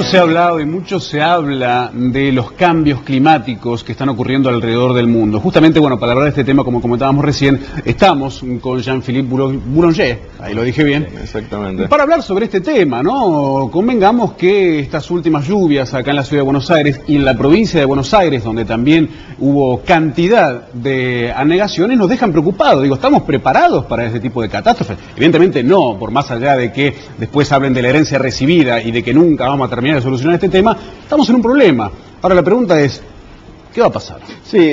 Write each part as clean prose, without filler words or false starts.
se ha hablado y mucho se habla de los cambios climáticos que están ocurriendo alrededor del mundo. Justamente, bueno, para hablar de este tema, como comentábamos recién, estamos con Jean-Philippe Boulanger, ahí lo dije bien. Exactamente. Para hablar sobre este tema, ¿no? Convengamos que estas últimas lluvias acá en la ciudad de Buenos Aires y en la provincia de Buenos Aires, donde también hubo cantidad de anegaciones, nos dejan preocupados. Digo, ¿estamos preparados para este tipo de catástrofes? Evidentemente no, por más allá de que después hablen de la herencia recibida y de que nunca vamos a terminar de solucionar este tema, estamos en un problema. Ahora la pregunta es, ¿qué va a pasar? Sí,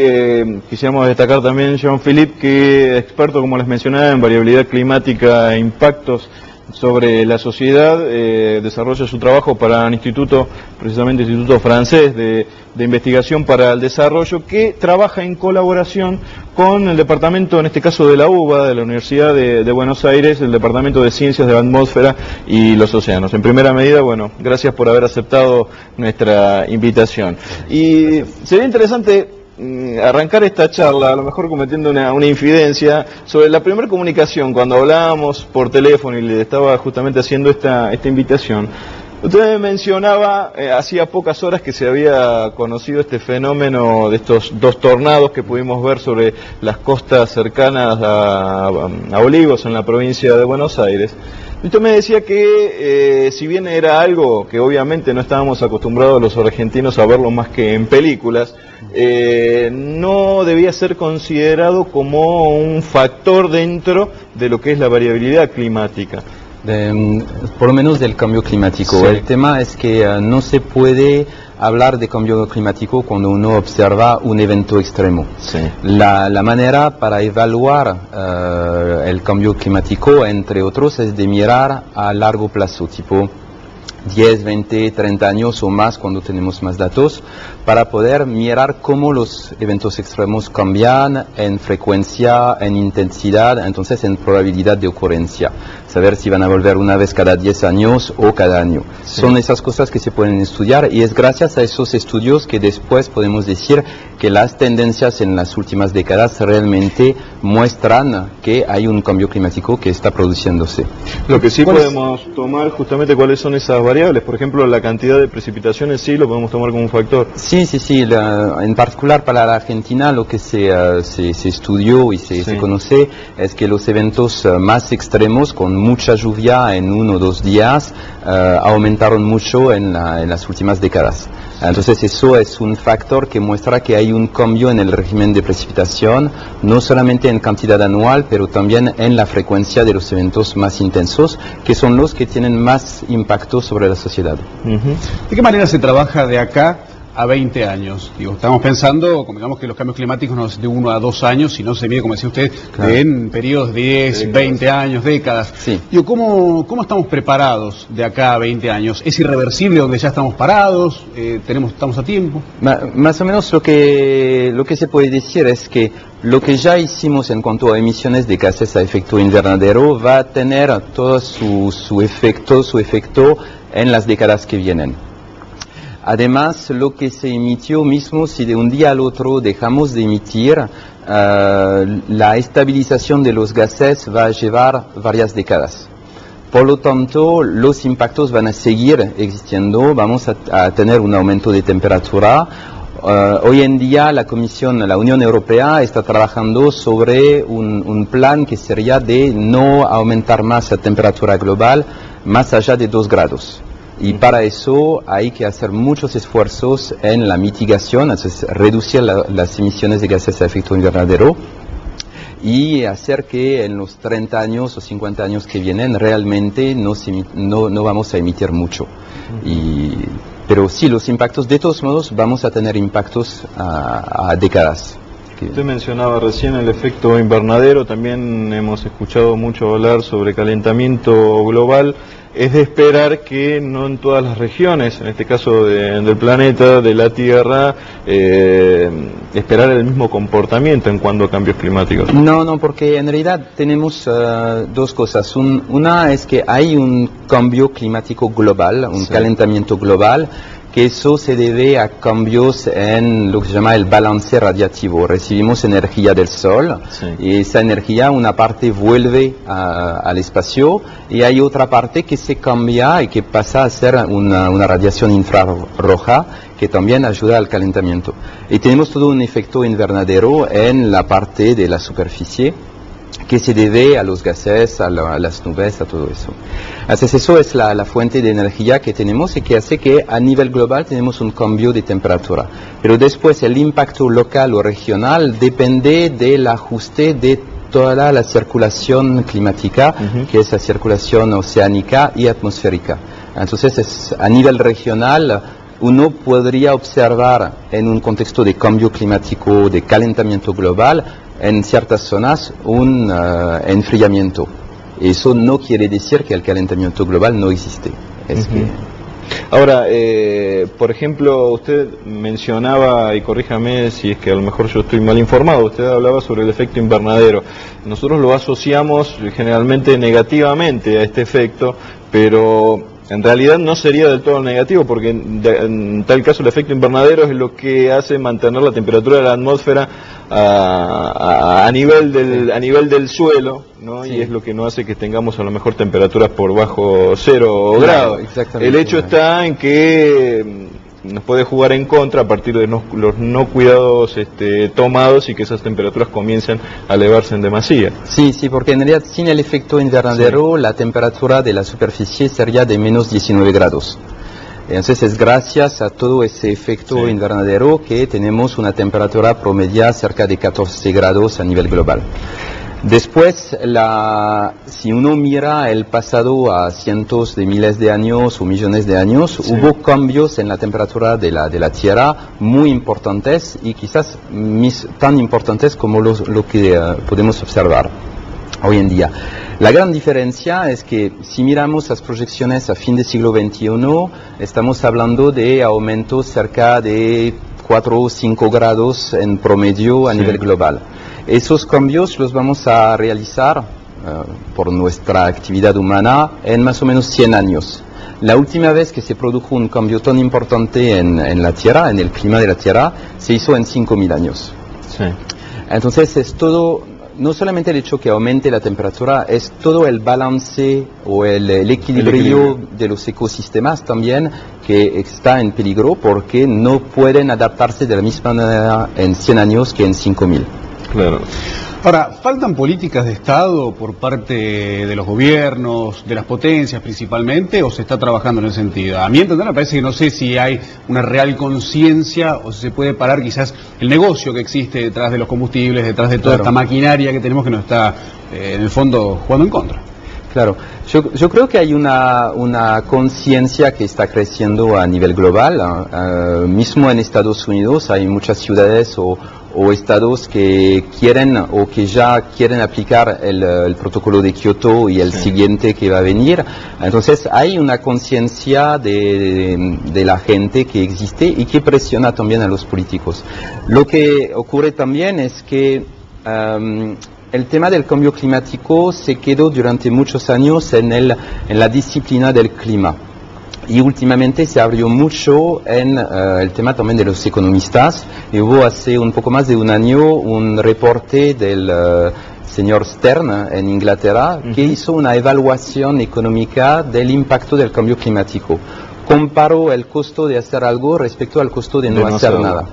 quisiéramos destacar también, Jean-Philippe, que experto, como les mencionaba, en variabilidad climática e impactos sobre la sociedad, desarrolla su trabajo para un instituto, precisamente Instituto Francés de Investigación para el Desarrollo, que trabaja en colaboración con el departamento, en este caso de la UBA, de la Universidad de Buenos Aires, el Departamento de Ciencias de la Atmósfera y los Océanos. En primera medida, bueno, gracias por haber aceptado nuestra invitación. Y sería interesante arrancar esta charla, a lo mejor cometiendo una infidencia, sobre la primera comunicación, cuando hablábamos por teléfono y le estaba justamente haciendo esta invitación. Usted mencionaba, hacía pocas horas que se había conocido este fenómeno de estos dos tornados que pudimos ver sobre las costas cercanas a Olivos, en la provincia de Buenos Aires. Usted me decía que si bien era algo que obviamente no estábamos acostumbrados los argentinos a verlo más que en películas, no debía ser considerado como un factor dentro de lo que es la variabilidad climática. Por lo menos del cambio climático. Sí. El tema es que no se puede hablar de cambio climático cuando uno observa un evento extremo. Sí. La manera para evaluar el cambio climático, entre otros, es de mirar a largo plazo, tipo 10, 20, 30 años o más cuando tenemos más datos, para poder mirar cómo los eventos extremos cambian en frecuencia, en intensidad, entonces en probabilidad de ocurrencia. Saber si van a volver una vez cada 10 años o cada año. Sí. Son esas cosas que se pueden estudiar y es gracias a esos estudios que después podemos decir que las tendencias en las últimas décadas realmente muestran que hay un cambio climático que está produciéndose. Lo que sí podemos tomar justamente cuáles son esas variables, por ejemplo la cantidad de precipitaciones sí lo podemos tomar como un factor. Sí, en particular para la Argentina lo que se estudió y se conoce es que los eventos más extremos con mucha lluvia en 1 o 2 días aumentaron mucho en las últimas décadas. Entonces eso es un factor que muestra que hay un cambio en el régimen de precipitación, no solamente en cantidad anual, pero también en la frecuencia de los eventos más intensos, que son los que tienen más impacto sobre la sociedad. ¿De qué manera se trabaja de acá a 20 años? Digo, estamos pensando, digamos que los cambios climáticos no es de 1 a 2 años, sino se mide, como decía usted, claro, en periodos de 10, 20 años, décadas. Sí. Digo, ¿cómo estamos preparados de acá a 20 años? ¿Es irreversible donde ya estamos parados? ¿Estamos a tiempo? Más o menos lo que se puede decir es que lo que ya hicimos en cuanto a emisiones de gases a efecto invernadero va a tener todo su efecto en las décadas que vienen. Además, lo que se emitió mismo, si de un día al otro dejamos de emitir, la estabilización de los gases va a llevar varias décadas. Por lo tanto, los impactos van a seguir existiendo, vamos a tener un aumento de temperatura. Hoy en día la Unión Europea está trabajando sobre un plan que sería de no aumentar más la temperatura global más allá de 2 grados. Y para eso hay que hacer muchos esfuerzos en la mitigación, es reducir las emisiones de gases a efecto invernadero y hacer que en los 30 años o 50 años que vienen realmente no vamos a emitir mucho. Pero sí, los impactos, de todos modos, vamos a tener impactos a décadas. Usted mencionaba recién el efecto invernadero, también hemos escuchado mucho hablar sobre calentamiento global. Es de esperar que no en todas las regiones, en este caso del planeta, de la Tierra, esperar el mismo comportamiento en cuanto a cambios climáticos. No, porque en realidad tenemos 2 cosas. Una es que hay un cambio climático global, un calentamiento global, que eso se debe a cambios en lo que se llama el balance radiativo. Recibimos energía del Sol y esa energía, una parte vuelve al espacio y hay otra parte que se cambia y que pasa a ser una radiación infrarroja que también ayuda al calentamiento. Y tenemos todo un efecto invernadero en la parte de la superficie que se debe a los gases, a las nubes, a todo eso. Entonces eso es la fuente de energía que tenemos y que hace que a nivel global tenemos un cambio de temperatura. Pero después el impacto local o regional depende del ajuste de toda la circulación climática, que es la circulación oceánica y atmosférica. Entonces a nivel regional uno podría observar en un contexto de cambio climático, de calentamiento global, en ciertas zonas un enfriamiento. Eso no quiere decir que el calentamiento global no existe. Ahora, por ejemplo, usted mencionaba, y corríjame si es que a lo mejor yo estoy mal informado, usted hablaba sobre el efecto invernadero. Nosotros lo asociamos generalmente negativamente a este efecto, pero en realidad no sería del todo negativo, porque en tal caso el efecto invernadero es lo que hace mantener la temperatura de la atmósfera a nivel del suelo, ¿no? Y es lo que no hace que tengamos a lo mejor temperaturas por bajo 0 grados. El hecho está en que nos puede jugar en contra a partir de los no cuidados tomados y que esas temperaturas comiencen a elevarse en demasía. Sí, porque en realidad sin el efecto invernadero la temperatura de la superficie sería de menos 19 grados. Entonces es gracias a todo ese efecto invernadero que tenemos una temperatura promedia cerca de 14 grados a nivel global. Después, si uno mira el pasado a cientos de miles de años o millones de años, hubo cambios en la temperatura de la Tierra muy importantes y quizás tan importantes como lo que podemos observar hoy en día. La gran diferencia es que si miramos las proyecciones a fin del siglo XXI, estamos hablando de aumentos cerca de 4 o 5 grados en promedio a nivel global. Esos cambios los vamos a realizar por nuestra actividad humana en más o menos 100 años. La última vez que se produjo un cambio tan importante en la Tierra, en el clima de la Tierra, se hizo en 5.000 años. Entonces es todo, no solamente el hecho que aumente la temperatura, es todo el balance o el equilibrio de los ecosistemas también que está en peligro porque no pueden adaptarse de la misma manera en 100 años que en 5.000. Claro. Ahora, ¿faltan políticas de Estado por parte de los gobiernos, de las potencias principalmente, o se está trabajando en ese sentido? A mí entender me parece que no sé si hay una real conciencia o si se puede parar quizás el negocio que existe detrás de los combustibles, detrás de toda esta maquinaria que tenemos que nos está en el fondo jugando en contra. Claro, yo creo que hay una conciencia que está creciendo a nivel global. Mismo en Estados Unidos hay muchas ciudades o estados que quieren o que ya quieren aplicar el protocolo de Kioto y el siguiente que va a venir. Entonces hay una conciencia de la gente que existe y que presiona también a los políticos. Lo que ocurre también es que el tema del cambio climático se quedó durante muchos años en la disciplina del clima. Y últimamente se abrió mucho en el tema también de los economistas. Y hubo hace un poco más de un año un reporte del señor Stern en Inglaterra que hizo una evaluación económica del impacto del cambio climático. Comparó el costo de hacer algo respecto al costo de no hacer nada.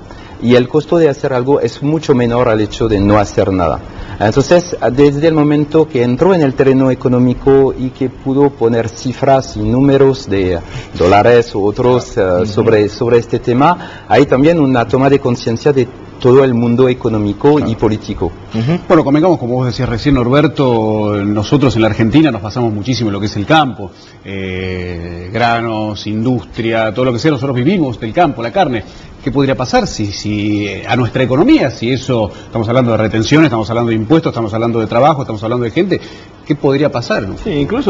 Y el costo de hacer algo es mucho menor al hecho de no hacer nada. Entonces, desde el momento que entró en el terreno económico y que pudo poner cifras y números de dólares u otros sobre este tema, hay también una toma de conciencia de todo el mundo económico y político. Bueno, convengamos, como vos decías recién, Norberto, nosotros en la Argentina nos pasamos muchísimo en lo que es el campo, granos, industria, todo lo que sea, nosotros vivimos del campo, la carne. ¿Qué podría pasar si a nuestra economía, si eso, estamos hablando de retenciones, estamos hablando de impuestos, estamos hablando de trabajo, estamos hablando de gente, qué podría pasar? Sí, incluso